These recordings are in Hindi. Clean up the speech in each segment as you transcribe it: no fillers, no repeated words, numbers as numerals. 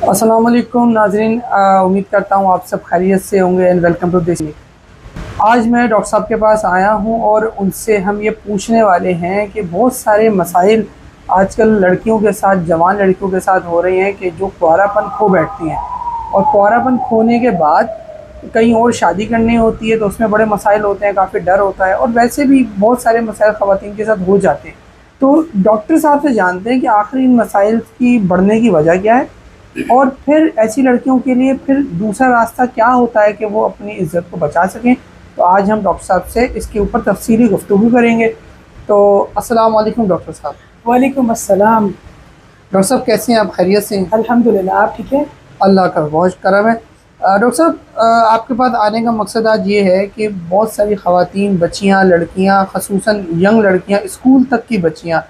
अस्सलाम वालेकुम नाज़रीन, उम्मीद करता हूँ आप सब खैरियत से होंगे एंड वेलकम टू दिस। आज मैं डॉक्टर साहब के पास आया हूँ और उनसे हम ये पूछने वाले हैं कि बहुत सारे मसाइल आजकल लड़कियों के साथ, जवान लड़कियों के साथ हो रहे हैं कि जो कुंवारापन खो बैठती हैं और कुंवारापन खोने के बाद कहीं और शादी करनी होती है तो उसमें बड़े मसाइल होते हैं, काफ़ी डर होता है और वैसे भी बहुत सारे मसाइल ख़वातीन के साथ हो जाते हैं। तो डॉक्टर साहब से जानते हैं कि आखिर इन मसाइल की बढ़ने की वजह क्या है और फिर ऐसी लड़कियों के लिए फिर दूसरा रास्ता क्या होता है कि वो अपनी इज्जत को बचा सकें। तो आज हम डॉक्टर साहब से इसके ऊपर तफसीली गुफ्तगू करेंगे। तो अस्सलाम वालेकुम डॉक्टर साहब। वालेकुम अस्सलाम। डॉक्टर साहब कैसे हैं आप? खैरियत से हैं? अल्हम्दुलिल्लाह, आप ठीक है? अल्लाह का बहुत करम है। डॉक्टर साहब, आपके पास आने का मकसद आज ये है कि बहुत सारी ख़वातीन, बच्चियाँ, लड़कियाँ, ख़ुसूसन यंग लड़कियाँ, स्कूल तक की बच्चियाँ,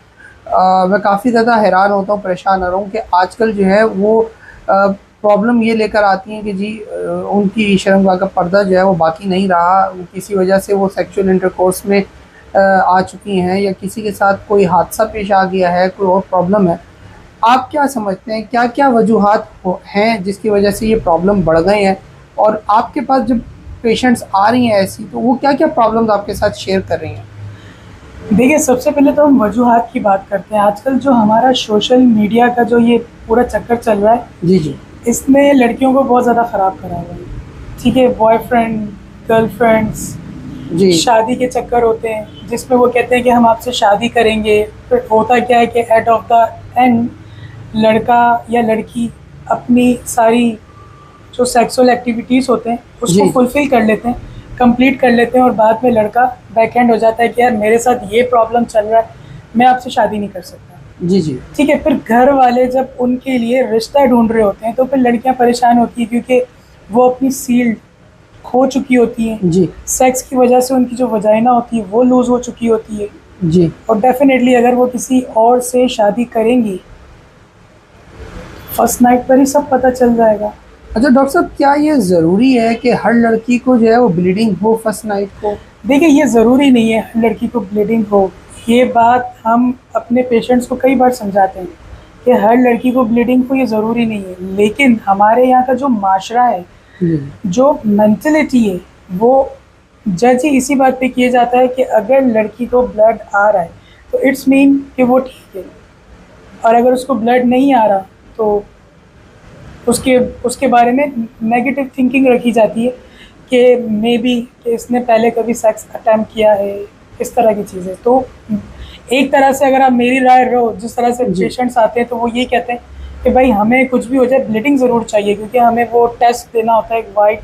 मैं काफ़ी ज़्यादा हैरान होता हूँ, परेशान हो रहा हूँ कि आजकल जो है वो प्रॉब्लम ये लेकर आती हैं कि जी उनकी शर्मगाह का पर्दा जो है वो बाकी नहीं रहा, किसी वजह से वो सेक्सुअल इंटरकोर्स में आ चुकी हैं या किसी के साथ कोई हादसा पेश आ गया है, कोई और प्रॉब्लम है। आप क्या समझते हैं, क्या क्या वजूहात हैं जिसकी वजह से ये प्रॉब्लम बढ़ गए हैं? और आपके पास जब पेशेंट्स आ रही हैं ऐसी, तो वो क्या क्या प्रॉब्लम्स आपके साथ शेयर कर रही हैं? देखिए, सबसे पहले तो हम वजूहात की बात करते हैं। आजकल जो हमारा सोशल मीडिया का जो ये पूरा चक्कर चल रहा है, जी जी। इसने लड़कियों को बहुत ज़्यादा ख़राब करा हुआ है। ठीक है, बॉयफ्रेंड, गर्लफ्रेंड्स, जी शादी के चक्कर होते हैं जिसमें वो कहते हैं कि हम आपसे शादी करेंगे। फिर होता क्या है कि एट ऑफ द एंड लड़का या लड़की अपनी सारी जो सेक्सुअल एक्टिविटीज़ होते हैं उसको जी फुलफ़िल कर लेते हैं, कंप्लीट कर लेते हैं और बाद में लड़का बैकहैंड हो जाता है कि यार मेरे साथ ये प्रॉब्लम चल रहा है, मैं आपसे शादी नहीं कर सकता। जी जी ठीक है, फिर घर वाले जब उनके लिए रिश्ता ढूंढ रहे होते हैं तो फिर लड़कियां परेशान होती हैं क्योंकि वो अपनी सील्ड खो चुकी होती हैं। जी सेक्स की वजह से उनकी जो वजाइना होती है वो लूज़ हो चुकी होती है जी। और डेफिनेटली अगर वो किसी और से शादी करेंगी, फर्स्ट नाइट पर ही सब पता चल जाएगा। अच्छा डॉक्टर साहब, क्या ये ज़रूरी है कि हर लड़की को जो है वो ब्लीडिंग हो फर्स्ट नाइट को? देखिए, ये ज़रूरी नहीं है हर लड़की को ब्लीडिंग हो। ये बात हम अपने पेशेंट्स को कई बार समझाते हैं कि हर लड़की को ब्लीडिंग हो, ये ज़रूरी नहीं है। लेकिन हमारे यहाँ का जो माशरा है, जी जो मेंटलिटी है, वो जज ही इसी बात पे किया जाता है कि अगर लड़की को ब्लड आ रहा है तो इट्स मीन कि वो ठीक है, और अगर उसको ब्लड नहीं आ रहा तो उसके उसके बारे में नेगेटिव थिंकिंग रखी जाती है कि मे बी कि इसने पहले कभी सेक्स अटेम्प्ट किया है, इस तरह की चीज़ें। तो एक तरह से अगर आप मेरी राय लो, जिस तरह से जी पेशेंट्स आते हैं तो वो ये कहते हैं कि भाई हमें कुछ भी हो जाए ब्लीडिंग ज़रूर चाहिए, क्योंकि हमें वो टेस्ट देना होता है, एक वाइट।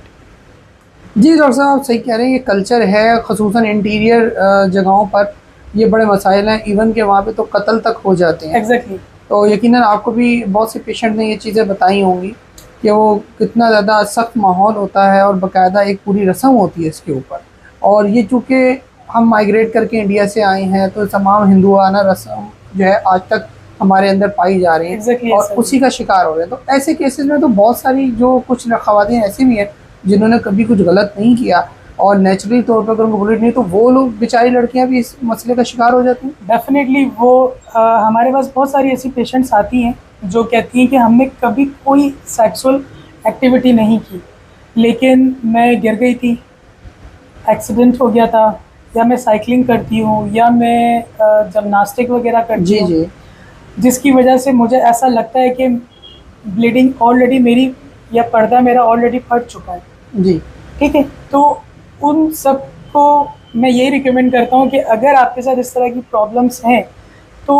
जी। डॉक्टर साहब आप सही कह रहे हैं, ये कल्चर है, ख़ुसूसन इंटीरियर जगहों पर ये बड़े मसाइल हैं, इवन के वहाँ पे तो कत्ल तक हो जाते हैं। एग्जैक्टली। तो यकीनन आपको भी बहुत से पेशेंट ने ये चीज़ें बताई होंगी कि वो कितना ज़्यादा सख्त माहौल होता है और बाकायदा एक पूरी रस्म होती है इसके ऊपर। और ये चूँकि हम माइग्रेट करके इंडिया से आए हैं तो तमाम हिंदुआना रस्म जो है आज तक हमारे अंदर पाई जा रही हैं एग्जैक्टली और ऐसा ही उसी का शिकार हो रहे हैं। तो ऐसे केसेस में तो बहुत सारी जो कुछ ख़वातीन ऐसी भी हैं जिन्होंने कभी कुछ गलत नहीं किया और नेचुरली तौर पर अगर उनको बुलेट नहीं, तो वो लोग बेचारी लड़कियां भी इस मसले का शिकार हो जाती हैं। डेफिनेटली वो हमारे पास बहुत सारी ऐसी पेशेंट्स आती हैं जो कहती हैं कि हमने कभी कोई सेक्सुअल एक्टिविटी नहीं की, लेकिन मैं गिर गई थी, एक्सीडेंट हो गया था, या मैं साइकिलिंग करती हूँ, या मैं जिमनास्टिक वगैरह करती जी हूँ, जी जिसकी वजह से मुझे ऐसा लगता है कि ब्लीडिंग ऑलरेडी मेरी या पर्दा मेरा ऑलरेडी फट चुका है। जी। ठीक है, तो उन सब को मैं यही रिकमेंड करता हूँ कि अगर आपके साथ इस तरह की प्रॉब्लम्स हैं तो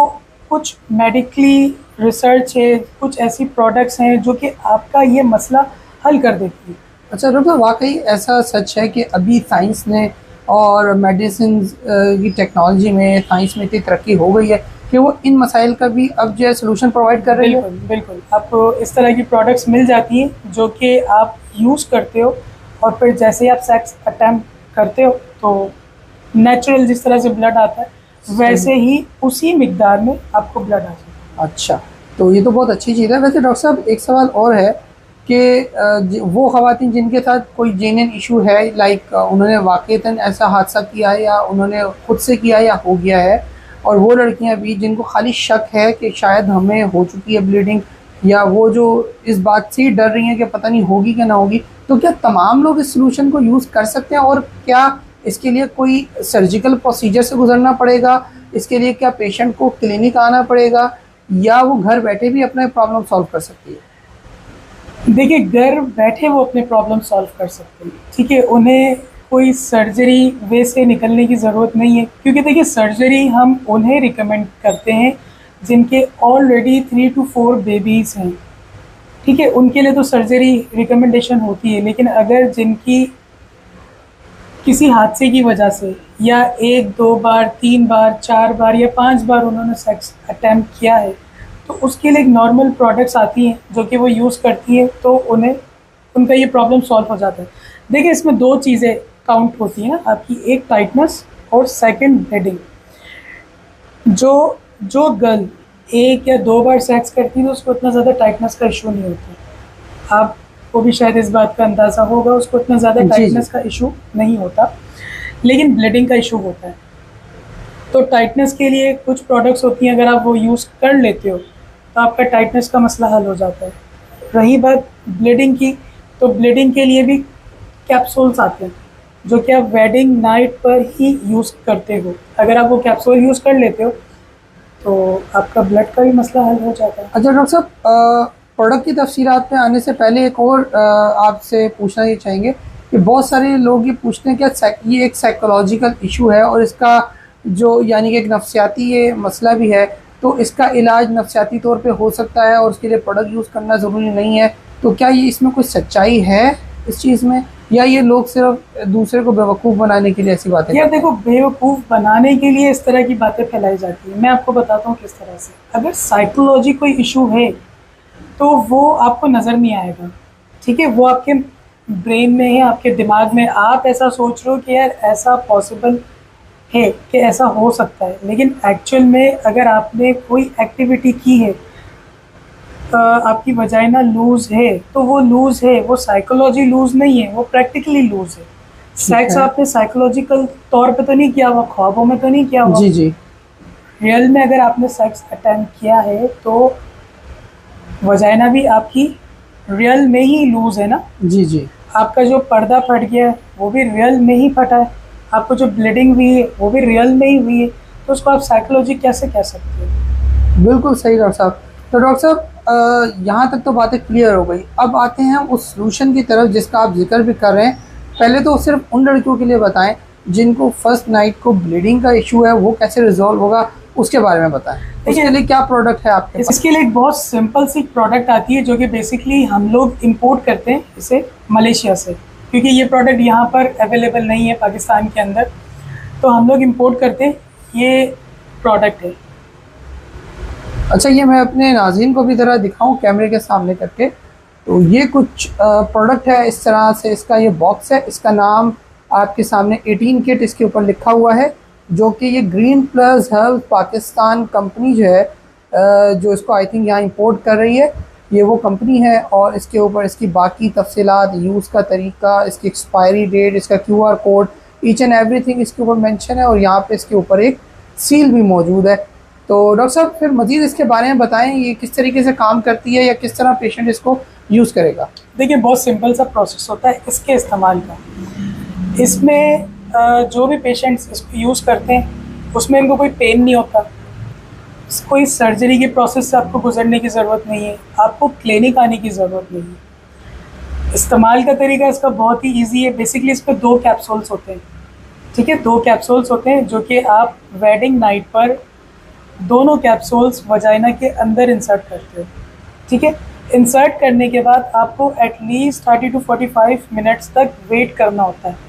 कुछ मेडिकली रिसर्च है, कुछ ऐसी प्रोडक्ट्स हैं जो कि आपका ये मसला हल कर देती है। अच्छा डॉक्टर, वाकई ऐसा सच है कि अभी साइंस ने और मेडिसिन की टेक्नोलॉजी में, साइंस में इतनी तरक्की हो गई है कि वो इन मसाइल का भी अब जो है सोल्यूशन प्रोवाइड कर रही है? बिल्कुल बिल्कुल, आपको इस तरह की प्रोडक्ट्स मिल जाती हैं जो कि आप यूज़ करते हो और फिर जैसे ही आप सेक्स अटेम्प्ट करते हो तो नेचुरल जिस तरह से ब्लड आता है वैसे ही उसी मिकदार में आपको ब्लड आ जाए। अच्छा, तो ये तो बहुत अच्छी चीज़ है। वैसे डॉक्टर साहब एक सवाल और है कि वो ख़वातीन जिनके साथ कोई जेन्युइन इशू है, लाइक उन्होंने वाक़ईतन ऐसा हादसा किया है या उन्होंने खुद से किया या हो गया है, और वो लड़कियां भी जिनको खाली शक है कि शायद हमें हो चुकी है ब्लीडिंग या वो जो इस बात से ही डर रही हैं कि पता नहीं होगी कि ना होगी, तो क्या तमाम लोग इस सोल्यूशन को यूज़ कर सकते हैं? और क्या इसके लिए कोई सर्जिकल प्रोसीजर से गुजरना पड़ेगा? इसके लिए क्या पेशेंट को क्लिनिक आना पड़ेगा, या वो घर बैठे भी अपने प्रॉब्लम सॉल्व कर सकती है? देखिए, घर बैठे वो अपने प्रॉब्लम सॉल्व कर सकते हैं, ठीक है। उन्हें कोई सर्जरी वे से निकलने की ज़रूरत नहीं है, क्योंकि देखिए सर्जरी हम उन्हें रिकमेंड करते हैं जिनके ऑलरेडी 3 to 4 बेबीज़ हैं, ठीक है। उनके लिए तो सर्जरी रिकमेंडेशन होती है, लेकिन अगर जिनकी किसी हादसे की वजह से या 1, 2 बार, 3 बार, 4 बार या 5 बार उन्होंने सेक्स अटेम्प्ट किया है, तो उसके लिए एक नॉर्मल प्रोडक्ट्स आती हैं जो कि वो यूज़ करती हैं, तो उन्हें उनका ये प्रॉब्लम सॉल्व हो जाता है। देखिए, इसमें 2 चीज़ें काउंट होती हैं आपकी, एक टाइटनेस और सेकंड ब्लीडिंग। जो जो गर्ल 1 या 2 बार सेक्स करती है तो उसको इतना ज़्यादा टाइटनेस का इशू नहीं होता। आपको भी शायद इस बात का अंदाज़ा होगा, उसको इतना ज़्यादा जी, टाइटनेस जी। का इशू नहीं होता, लेकिन ब्लीडिंग का इशू होता है। तो टाइटनेस के लिए कुछ प्रोडक्ट्स होती हैं, अगर आप वो यूज़ कर लेते हो तो आपका टाइटनेस का मसला हल हो जाता है। रही बात ब्लीडिंग की, तो ब्लीडिंग के लिए भी कैप्सूल्स आते हैं जो कि आप वेडिंग नाइट पर ही यूज़ करते हो। अगर आप वो कैप्सूल यूज़ कर लेते हो तो आपका ब्लड का भी मसला हल हो जाता है। अच्छा डॉक्टर साहब, प्रोडक्ट की तफसीलात में आने से पहले एक और आपसे पूछना ये चाहेंगे कि बहुत सारे लोग ये पूछते हैं कि ये एक साइकोलॉजिकल इशू है और इसका जो यानी कि एक नफ्सियाती ये मसला भी है, तो इसका इलाज नफ्सियाती तौर पे हो सकता है और उसके लिए प्रोडक्ट यूज़ करना ज़रूरी नहीं है। तो क्या ये इसमें कोई सच्चाई है इस चीज़ में, या ये लोग सिर्फ दूसरे को बेवकूफ़ बनाने के लिए ऐसी बातें यार करते हैं? देखो, बेवकूफ़ बनाने के लिए इस तरह की बातें फैलाई जाती हैं। मैं आपको बताता हूँ किस तरह से। अगर साइकोलॉजी कोई इशू है तो वो आपको नज़र नहीं आएगा, ठीक है। वो आपके ब्रेन में है, आपके दिमाग में। आप ऐसा सोच रहे हो कि यार ऐसा पॉसिबल है कि ऐसा हो सकता है, लेकिन एक्चुअल में अगर आपने कोई एक्टिविटी की है, आपकी वजाइना लूज़ है तो वो लूज़ है, वो साइकोलॉजी लूज़ नहीं है, वो प्रैक्टिकली लूज़ है। ठीक सेक्स है। आपने साइकोलॉजिकल तौर पे तो नहीं किया हुआ, ख्वाबों में तो नहीं किया हुआ। जी, जी। रियल में अगर आपने सेक्स अटेम्प्ट किया है तो वजाइना भी आपकी रियल में ही लूज़ है ना। जी, जी। आपका जो पर्दा फट गया है वो भी रियल में ही फटा है, आपको जो ब्लीडिंग हुई है वो भी रियल में ही हुई है, तो उसको आप साइकोलॉजी कैसे कह सकते हो। बिल्कुल सही डॉक्टर साहब। तो डॉक्टर साहब, यहाँ तक तो बातें क्लियर हो गई। अब आते हैं हम उस सॉल्यूशन की तरफ जिसका आप ज़िक्र भी कर रहे हैं। पहले तो सिर्फ उन लड़कियों के लिए बताएं जिनको फर्स्ट नाइट को ब्लीडिंग का इशू है, वो कैसे रिजॉल्व होगा उसके बारे में बताएं। उसके लिए क्या प्रोडक्ट है आपके पास? इसके लिए एक बहुत सिंपल सी प्रोडक्ट आती है जो कि बेसिकली हम लोग इंपोर्ट करते हैं इसे मलेशिया से, क्योंकि ये प्रोडक्ट यहाँ पर अवेलेबल नहीं है पाकिस्तान के अंदर, तो हम लोग इंपोर्ट करते हैं। ये प्रोडक्ट है। अच्छा, ये मैं अपने नाज़रीन को भी ज़रा दिखाऊं कैमरे के सामने करके। तो ये कुछ प्रोडक्ट है इस तरह से, इसका ये बॉक्स है। इसका नाम आपके सामने 18 किट इसके ऊपर लिखा हुआ है, जो कि ये green plus health Pakistan company जो है, जो इसको आई थिंक यहाँ इंपोर्ट कर रही है, ये वो कंपनी है। और इसके ऊपर इसकी बाकी तफसीलात, यूज़ का तरीका, इसकी एक्सपायरी डेट, इसका QR code, each and everything इसके ऊपर मेंशन है। और यहाँ पे इसके ऊपर एक सील भी मौजूद है। तो डॉक्टर साहब, फिर मज़ीद इसके बारे में बताएं, ये किस तरीके से काम करती है या किस तरह पेशेंट इसको यूज़ करेगा? देखिए, बहुत सिंपल सा प्रोसेस होता है इसके इस्तेमाल का। इसमें जो भी पेशेंट्स इसको यूज़ करते हैं उसमें इनको कोई पेन नहीं होता, कोई सर्जरी की प्रोसेस से आपको गुजरने की ज़रूरत नहीं है, आपको क्लिनिक आने की ज़रूरत नहीं है। इस्तेमाल का तरीका इसका बहुत ही ईजी है। बेसिकली इस पर 2 कैप्सूल्स होते हैं, ठीक है। 2 कैप्सूल्स होते हैं जो कि आप वेडिंग नाइट पर दोनों कैप्सूल्स वजाइना के अंदर इंसर्ट करते हो, ठीक है। इंसर्ट करने के बाद आपको एटलीस्ट 30 to 45 मिनट्स तक वेट करना होता है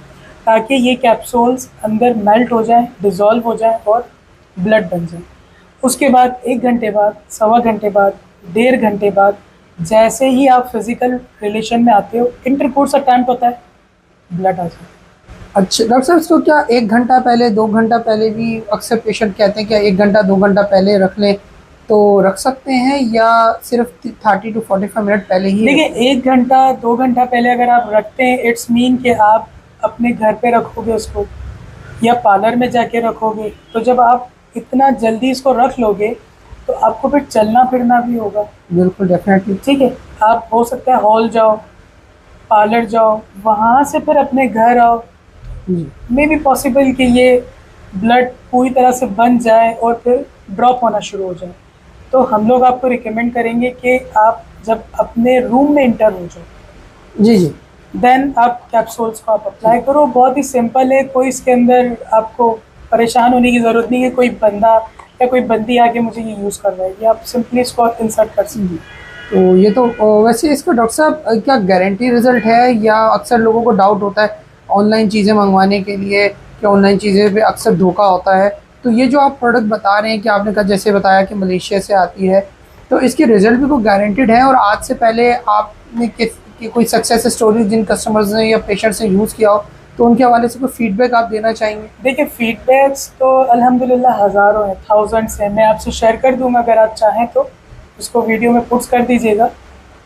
ताकि ये कैप्सूल्स अंदर मेल्ट हो जाएं, डिज़ोल्व हो जाएं और ब्लड बन जाए। उसके बाद 1 घंटे बाद, सवा घंटे बाद, 1.5 घंटे बाद, जैसे ही आप फिज़िकल रिलेशन में आते हो, इंटरकोर्स अटेम्प्ट होता है, ब्लड आ जाए। अच्छा डॉक्टर साहब, इसको क्या 1 घंटा पहले, 2 घंटा पहले भी अक्सर पेशेंट कहते हैं क्या 1 घंटा 2 घंटा पहले रख लें, तो रख सकते हैं या सिर्फ 30 to 45 मिनट पहले ही? देखिए, 1 घंटा 2 घंटा पहले अगर आप रखते हैं, इट्स मीन कि आप अपने घर पे रखोगे उसको या पार्लर में जाके रखोगे, तो जब आप इतना जल्दी इसको रख लोगे तो आपको फिर चलना फिरना भी होगा। बिल्कुल, डेफिनेटली। ठीक है, आप हो सकता है हॉल जाओ, पार्लर जाओ, वहाँ से फिर अपने घर आओ। जी मे बी पॉसिबल कि ये ब्लड पूरी तरह से बन जाए और फिर ड्रॉप होना शुरू हो जाए। तो हम लोग आपको रिकमेंड करेंगे कि आप जब अपने रूम में इंटर हो जाओ, जी जी देन आप कैप्सूल्स को आप अप्लाई करो। बहुत ही सिंपल है, कोई इसके अंदर आपको परेशान होने की ज़रूरत नहीं है, कोई बंदा या कोई बंदी आके मुझे ये यूज़ कर रहा है, ये आप सिंपली इसको इंसर्ट कर सकते हैं। तो ये तो वैसे इसका डॉक्टर साहब क्या गारंटी रिजल्ट है, या अक्सर लोगों को डाउट होता है ऑनलाइन चीज़ें मंगवाने के लिए कि ऑनलाइन चीज़ें पे अक्सर धोखा होता है, तो ये जो आप प्रोडक्ट बता रहे हैं कि आपने कहा जैसे बताया कि मलेशिया से आती है, तो इसके रिजल्ट भी कोई गारंटीड है? और आज से पहले आपने कि कोई सक्सेस स्टोरी जिन कस्टमर्स ने या पेशेंट्स ने यूज़ किया हो, तो उनके हवाले से कोई फीडबैक आप देना चाहेंगे? देखिए, फीडबैक्स तो अल्हम्दुलिल्लाह हज़ारों हैं, थाउजेंड्स हैं। मैं आपसे शेयर कर दूंगा, अगर आप चाहें तो उसको वीडियो में पुट्स कर दीजिएगा।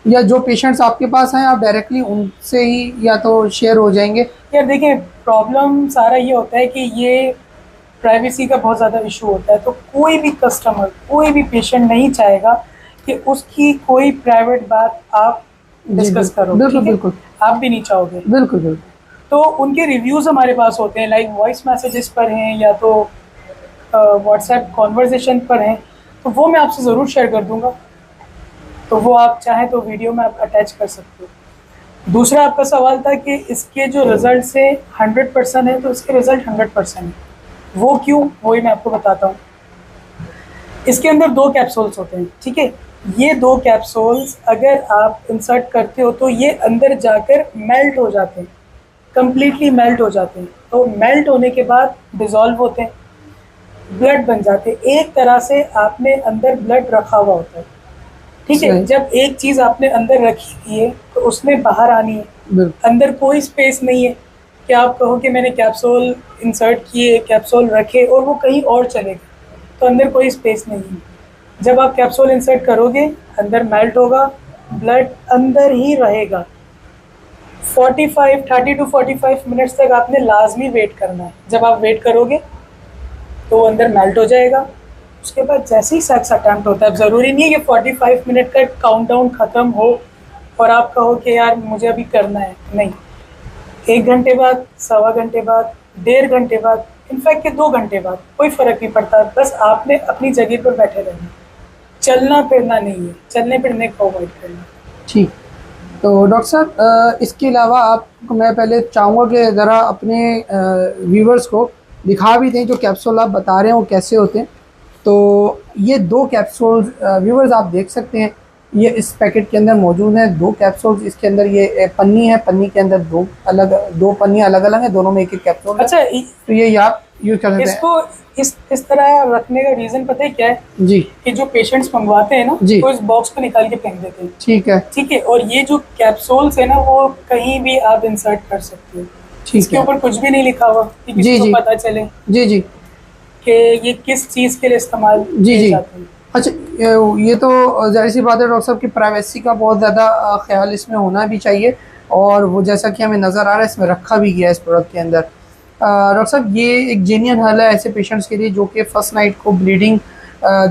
या जो पेशेंट्स आपके पास हैं आप डायरेक्टली उनसे ही या तो शेयर हो जाएंगे? यार देखिए, प्रॉब्लम सारा ये होता है कि ये प्राइवेसी का बहुत ज़्यादा इशू होता है, तो कोई भी कस्टमर, कोई भी पेशेंट नहीं चाहेगा कि उसकी कोई प्राइवेट बात आप डिस्कस करो। बिल्कुल ठीक है? बिल्कुल आप भी नहीं चाहोगे। बिल्कुल बिल्कुल। तो उनके रिव्यूज़ हमारे पास होते हैं, लाइक वॉइस मैसेजेस पर हैं या तो व्हाट्सएप कॉन्वर्जेशन पर हैं, तो वो मैं आपसे ज़रूर शेयर कर दूंगा। तो वो आप चाहें तो वीडियो में आप अटैच कर सकते हो। दूसरा आपका सवाल था कि इसके जो रिज़ल्ट से 100% है, तो इसके रिज़ल्ट 100% है। वो क्यों, वही मैं आपको बताता हूँ। इसके अंदर 2 कैप्सूल्स होते हैं, ठीक है। ये 2 कैप्सूल्स अगर आप इंसर्ट करते हो तो ये अंदर जाकर मेल्ट हो जाते हैं, कम्प्लीटली मेल्ट हो जाते हैं। तो मेल्ट होने के बाद डिज़ोल्व होते हैं, ब्लड बन जाते हैं। एक तरह से आपने अंदर ब्लड रखा हुआ होता है, ठीक है। सही। जब एक चीज़ आपने अंदर रखी हुई है तो उसने बाहर आनी है। बिल्कुल अंदर कोई स्पेस नहीं है कि आप कहो कि मैंने कैप्सूल इंसर्ट किए, कैप्सूल रखे और वो कहीं और चले गए, तो अंदर कोई स्पेस नहीं है। जब आप कैप्सूल इंसर्ट करोगे, अंदर मेल्ट होगा, ब्लड अंदर ही रहेगा। 30 to 45 मिनट्स तक आपने लाजमी वेट करना है। जब आप वेट करोगे तो वो अंदर मेल्ट हो जाएगा। उसके बाद जैसे ही सेक्स अटैम्प्ट होता है, ज़रूरी नहीं है कि 45 मिनट का काउंटडाउन ख़त्म हो और आप कहो कि यार मुझे अभी करना है, नहीं। 1 घंटे बाद, सवा घंटे बाद, 1.5 घंटे बाद, इनफैक्ट कि 2 घंटे बाद, कोई फ़र्क नहीं पड़ता। बस आपने अपनी जगह पर बैठे रहना, चलना फिरना नहीं है, चलने फिरने को अवॉइड करना। ठीक। तो डॉक्टर साहब इसके अलावा आप, मैं पहले चाहूँगा कि ज़रा अपने व्यूवर्स को दिखा भी दें जो कैप्सूल आप बता रहे हैं वो कैसे होते हैं। तो ये 2 कैप्सूल्स व्यूवर्स आप देख सकते हैं, ये इस पैकेट के अंदर मौजूद हैं। 2 कैप्सूल्स इसके अंदर, ये पन्नी है, पन्नी के अंदर 2 पन्नियाँ अलग अलग हैं, दोनों में एक कैप्सूल है। अच्छा, तो ये आप यूज़ कर सकते हैं। इसको इस तरह रखने का रीज़न पता है क्या है? जी कि जो पेशेंट्स मंगवाते हैं ना, जी। तो इस बॉक्स को निकाल के फेंक देते हैं। ठीक है ठीक है, और ये जो कैप्सूल्स है ना, वो कहीं भी आप इंसर्ट कर सकते हो। ठीक इसके है। ऊपर कुछ भी नहीं लिखा हुआ कि जी किसी जी को पता चले जी जी कि ये किस चीज़ के लिए इस्तेमाल जी किए जी। जाते हैं। अच्छा, ये तो ज़ाहिर सी बात है डॉक्टर साहब की प्राइवेसी का बहुत ज़्यादा ख्याल इसमें होना भी चाहिए, और वो जैसा कि हमें नज़र आ रहा है इसमें रखा भी गया है इस प्रोडक्ट के अंदर। डॉक्टर साहब ये एक जेन्युइन हल है ऐसे पेशेंट्स के लिए जो कि फर्स्ट नाइट को ब्लीडिंग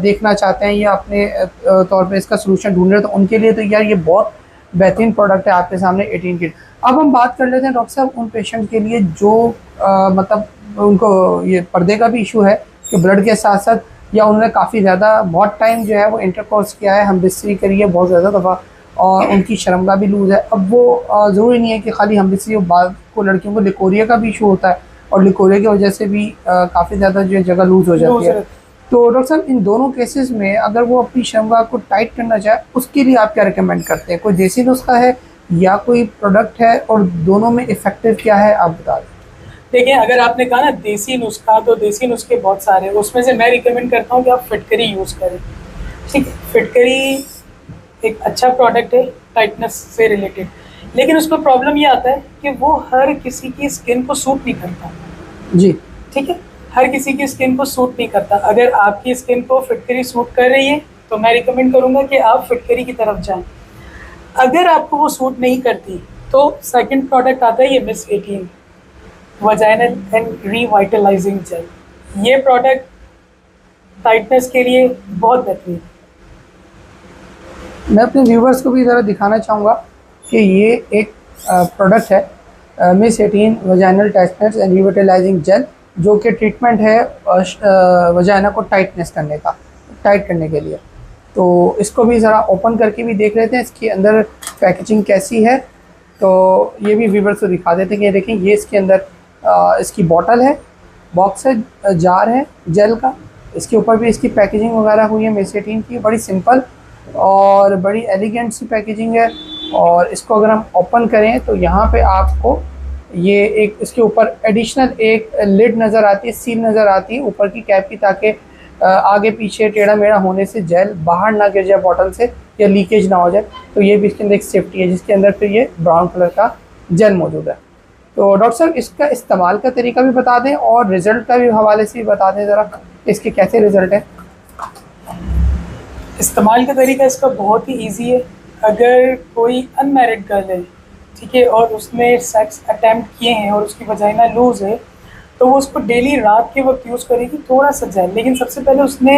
देखना चाहते हैं या अपने तौर पे इसका सोल्यूशन ढूंढ रहे हैं, तो उनके लिए तो यार ये बहुत बेहतरीन प्रोडक्ट है आपके सामने 18 किट। अब हम बात कर लेते हैं डॉक्टर साहब उन पेशेंट के लिए जो मतलब उनको ये पर्दे का भी इशू है कि ब्लड के साथ साथ, या उन्होंने काफ़ी ज़्यादा बहुत टाइम जो है वो इंटरकोर्स किया है, हम बिस्तरी करिए बहुत ज़्यादा दफ़ा, और उनकी शर्मगाह भी लूज़ है। अब वो ज़रूरी नहीं है कि खाली हम बिस्तरी, बाद को लड़कियों को लिकोरिया का भी इशू होता है, और लिकोरिया की वजह से भी काफ़ी ज़्यादा जो है जगह लूज़ हो जाती है। तो डॉक्टर साहब इन दोनों केसेस में अगर वो अपनी शर्मगाह को टाइट करना चाहे, उसके लिए आप क्या रिकमेंड करते हैं? कोई देसी नुस्खा है या कोई प्रोडक्ट है, और दोनों में इफ़ेक्टिव क्या है आप बता दें। देखिए, अगर आपने कहा ना देसी नुस्खा, तो देसी नुस्खे बहुत सारे हैं। उसमें से मैं रिकमेंड करता हूँ कि आप फिटकरी यूज़ करें। ठीक है, फिटकरी एक अच्छा प्रोडक्ट है टाइटनेस से रिलेटेड, लेकिन उसमें प्रॉब्लम ये आता है कि वो हर किसी की स्किन को सूट नहीं करता। जी ठीक है, हर किसी की स्किन को सूट नहीं करता। अगर आपकी स्किन को फिटकरी सूट कर रही है तो मैं रिकमेंड करूँगा कि आप फिटकरी की तरफ जाएं। अगर आपको वो सूट नहीं करती तो सेकंड प्रोडक्ट आता है ये miss 18 vaginal and revitalising gel. ये प्रोडक्ट टाइटनेस के लिए बहुत बेहतरीन है। मैं अपने व्यूवर्स को भी ज़रा दिखाना चाहूँगा कि ये एक प्रोडक्ट है Miss 18 vaginal tightness and revitalising gel, जो कि ट्रीटमेंट है वजाइना को टाइटनेस करने का, टाइट करने के लिए। तो इसको भी ज़रा ओपन करके भी देख लेते हैं इसके अंदर पैकेजिंग कैसी है। तो ये भी व्यूवर्स को दिखा देते हैं कि देखें, ये इसके अंदर इसकी बॉटल है, बॉक्स है, जार है जेल का। इसके ऊपर भी इसकी पैकेजिंग वगैरह हुई है मिस 18 की, बड़ी सिंपल और बड़ी एलिगेंट सी पैकेजिंग है। और इसको अगर हम ओपन करें तो यहाँ पे आपको ये एक इसके ऊपर एडिशनल एक लिड नज़र आती है, सील नज़र आती है ऊपर की कैप की, ताकि आगे पीछे टेढ़ा मेढ़ा होने से जेल बाहर ना गिर जाए बॉटल से या लीकेज ना हो जाए। तो ये भी इसके अंदर एक सेफ्टी है, जिसके अंदर फिर ये ब्राउन कलर का जेल मौजूद है। तो डॉक्टर साहब इसका इस्तेमाल का तरीका भी बता दें और रिज़ल्ट का भी हवाले से भी बता दें ज़रा, इसके कैसे रिज़ल्ट हैं। इस्तेमाल का तरीका इसका बहुत ही इजी है। अगर कोई अनमैरिड गर्ल है, ठीक है, और उसने सेक्स अटैम्प्ट किए हैं और उसकी वजाइना लूज़ है, तो वो उसको डेली रात के वक्त यूज़ करेगी थोड़ा सा जेल। लेकिन सबसे पहले उसने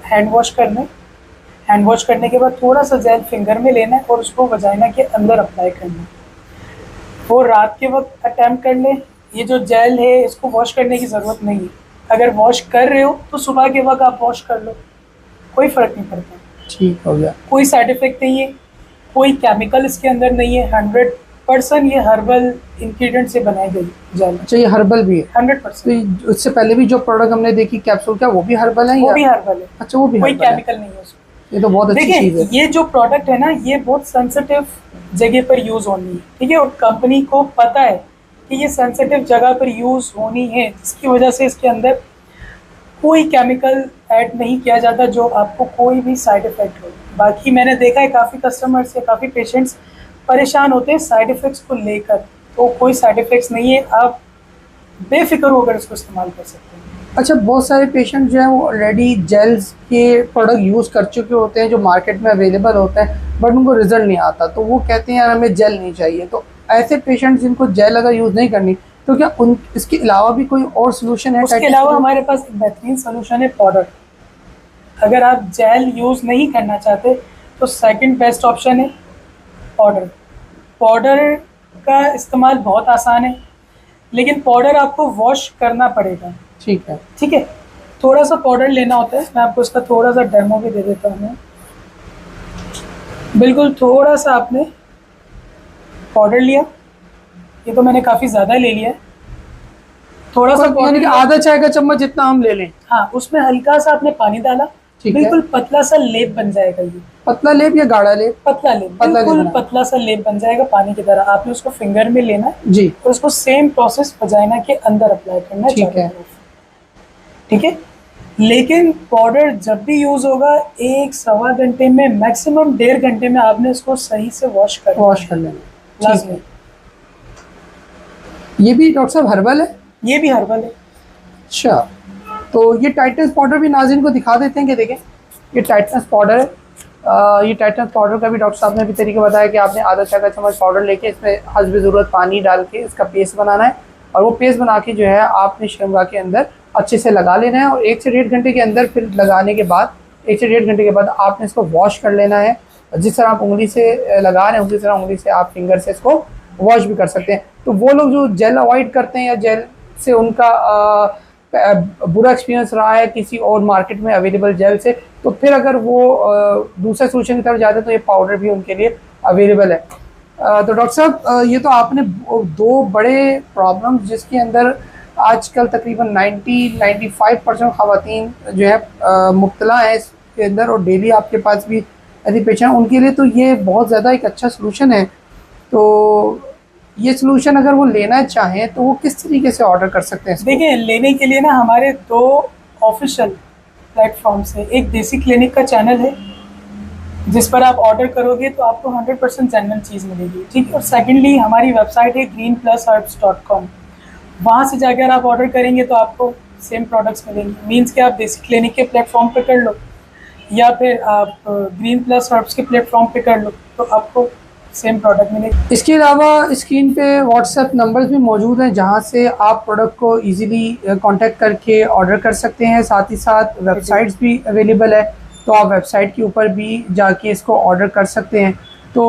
हैंड वॉश करना है। हैंड वॉश करने के बाद थोड़ा सा जेल फिंगर में लेना है और उसको वजाइना के अंदर अप्लाई करना है। वो रात के वक्त अटैम्प्ट कर ले। ये जो जेल है इसको वॉश करने की ज़रूरत नहीं है। अगर वॉश कर रहे हो तो सुबह के वक्त आप वॉश कर लो, कोई फ़र्क नहीं पड़ता। ठीक हो गया। कोई साइड इफ़ेक्ट नहीं है, कोई केमिकल इसके अंदर नहीं है। 100% ये हर्बल इंग्रेडिएंट से बनाई गई जेल। अच्छा, ये हर्बल भी है? 100%। तो उससे पहले भी जो प्रोडक्ट हमने देखी कैप्सूल का, वो भी हर्बल है? वो भी हर्बल है। अच्छा, वो भी कोई हर्बल है। केमिकल नहीं है उसमें। ये तो बहुत अच्छी चीज़ है। ये जो प्रोडक्ट है ना, ये बहुत सेंसिटिव जगह पर यूज़ होनी है, ठीक है, और कंपनी को पता है कि ये सेंसिटिव जगह पर यूज़ होनी है, जिसकी वजह से इसके अंदर कोई केमिकल ऐड नहीं किया जाता जो आपको कोई भी साइड इफ़ेक्ट हो। बाकी मैंने देखा है काफ़ी कस्टमर्स या काफ़ी पेशेंट्स परेशान होते हैं साइड इफ़ेक्ट्स को लेकर, तो कोई साइड इफ़ेक्ट्स नहीं है, आप बेफिक्र होकर इसको इस्तेमाल कर सकते हैं। अच्छा, बहुत सारे पेशेंट जो हैं वो ऑलरेडी जेल्स के प्रोडक्ट यूज़ कर चुके होते हैं जो मार्केट में अवेलेबल होते हैं, बट उनको रिजल्ट नहीं आता, तो वो कहते हैं यार हमें जेल नहीं चाहिए। तो ऐसे पेशेंट जिनको जेल अगर यूज़ नहीं करनी, तो क्या उन इसके अलावा भी कोई और सोल्यूशन है? उसके अलावा हमारे पास एक बेहतरीन सोल्यूशन है, पाउडर। अगर आप जेल यूज़ नहीं करना चाहते तो सेकंड बेस्ट ऑप्शन है पाउडर। पाउडर का इस्तेमाल बहुत आसान है, लेकिन पाउडर आपको वॉश करना पड़ेगा। ठीक है। ठीक है, थोड़ा सा पाउडर लेना होता है। मैं आपको इसका थोड़ा सा डेमो भी दे देता हूँ। बिल्कुल थोड़ा सा आपने पाउडर लिया, ये तो मैंने काफ़ी ज़्यादा ले लिया है। थोड़ा सा यानी कि आधा चाय का चम्मच जितना हम ले लें। हाँ, उसमें हल्का सा आपने पानी डाला, बिल्कुल पतला सा लेप बन जाएगा। ये पतला लेप या गाढ़ा लेप? पतला लेप, बिल्कुल पतला सा लेप बन जाएगा पानी की तरह। आपने उसको फिंगर में लेना है जी, और उसको सेम प्रोसेस वजाइना के अंदर अप्लाई करना है। ठीक है, ठीक है। लेकिन पाउडर जब भी यूज़ होगा 1-1.25 घंटे में, मैक्सिमम 1.5 घंटे में आपने इसको सही से वॉश कर लेना। लाजमी। ये भी डॉक्टर साहब हर्बल है? ये भी हर्बल है। अच्छा, तो ये टाइटनेस पाउडर भी नाज़रीन को दिखा देते हैं कि देखें, ये टाइटनेस पाउडर है। ये टाइटनेस पाउडर का भी डॉक्टर साहब ने भी तरीका बताया कि आपने आधा चाय का चम्मच पाउडर लेके इसमें हस्ब ज़रूरत पानी डाल के इसका पेस्ट बनाना है, और वो पेस्ट बना के जो है आपने शर्मगा के अंदर अच्छे से लगा लेना है। और 1 से 1.5 घंटे के अंदर फिर लगाने के बाद 1 से 1.5 घंटे के बाद आपने इसको वॉश कर लेना है। जिस तरह आप उंगली से लगा रहे हैं उसी तरह उंगली से आप फिंगर से इसको वॉश भी कर सकते हैं। तो वो लोग जो जेल अवॉइड करते हैं या जेल से उनका बुरा एक्सपीरियंस रहा है किसी और मार्केट में अवेलेबल जेल से, तो फिर अगर वो दूसरे सोल्यूशन की तरफ जाते हैं तो ये पाउडर भी उनके लिए अवेलेबल है। तो डॉक्टर साहब, ये तो आपने 2 बड़े प्रॉब्लम्स जिसके अंदर आजकल तकरीबन 90-95% ख़वातीन जो है मुब्तला है इसके अंदर, और डेली आपके पास भी ऐसी पेशेंट, उनके लिए तो ये बहुत ज़्यादा एक अच्छा सलूशन है। तो ये सलूशन अगर वो लेना चाहें तो वो किस तरीके से ऑर्डर कर सकते हैं? देखिए, लेने के लिए ना हमारे 2 ऑफिशियल प्लेटफॉर्म्स है। एक देसी क्लिनिक का चैनल है जिस पर आप ऑर्डर करोगे तो आपको 100% जेन्युइन चीज़ मिलेगी, ठीक है। और सेकेंडली हमारी वेबसाइट है greenplusherbs.com। वहाँ से जाकर आप ऑर्डर करेंगे तो आपको सेम प्रोडक्ट्स मिलेंगे। मीन्स कि आप देसी क्लिनिक के प्लेटफॉर्म पे कर लो या फिर आप ग्रीन प्लस हर्ब्स के प्लेटफॉर्म पे कर लो, तो आपको सेम प्रोडक्ट मिलेगा। इसके अलावा स्क्रीन पे व्हाट्सएप नंबर्स भी मौजूद हैं जहां से आप प्रोडक्ट को इजीली कांटेक्ट करके ऑर्डर कर सकते हैं। साथ ही साथ वेबसाइट्स भी अवेलेबल है, तो आप वेबसाइट के ऊपर भी जाके इसको ऑर्डर कर सकते हैं। तो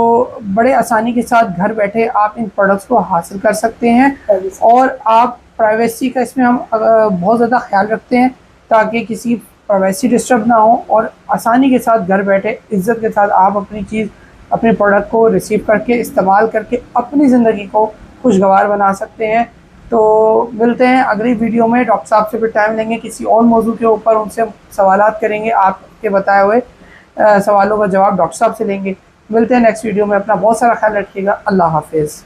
बड़े आसानी के साथ घर बैठे आप इन प्रोडक्ट्स को हासिल कर सकते हैं। और आप प्राइवेसी का इसमें हम बहुत ज़्यादा ख्याल रखते हैं ताकि किसी प्राइवेसी डिस्टर्ब ना हो, और आसानी के साथ घर बैठे इज़्ज़त के साथ आप अपनी चीज़, अपने प्रोडक्ट को रिसीव करके इस्तेमाल करके अपनी ज़िंदगी को खुशगवार बना सकते हैं। तो मिलते हैं अगली वीडियो में। डॉक्टर साहब से फिर टाइम लेंगे किसी और मौजू के ऊपर, उनसे सवालात करेंगे, आपके बताए हुए सवालों का जवाब डॉक्टर साहब से लेंगे। मिलते हैं नेक्स्ट वीडियो में। अपना बहुत सारा ख्याल रखिएगा। अल्लाह हाफिज़।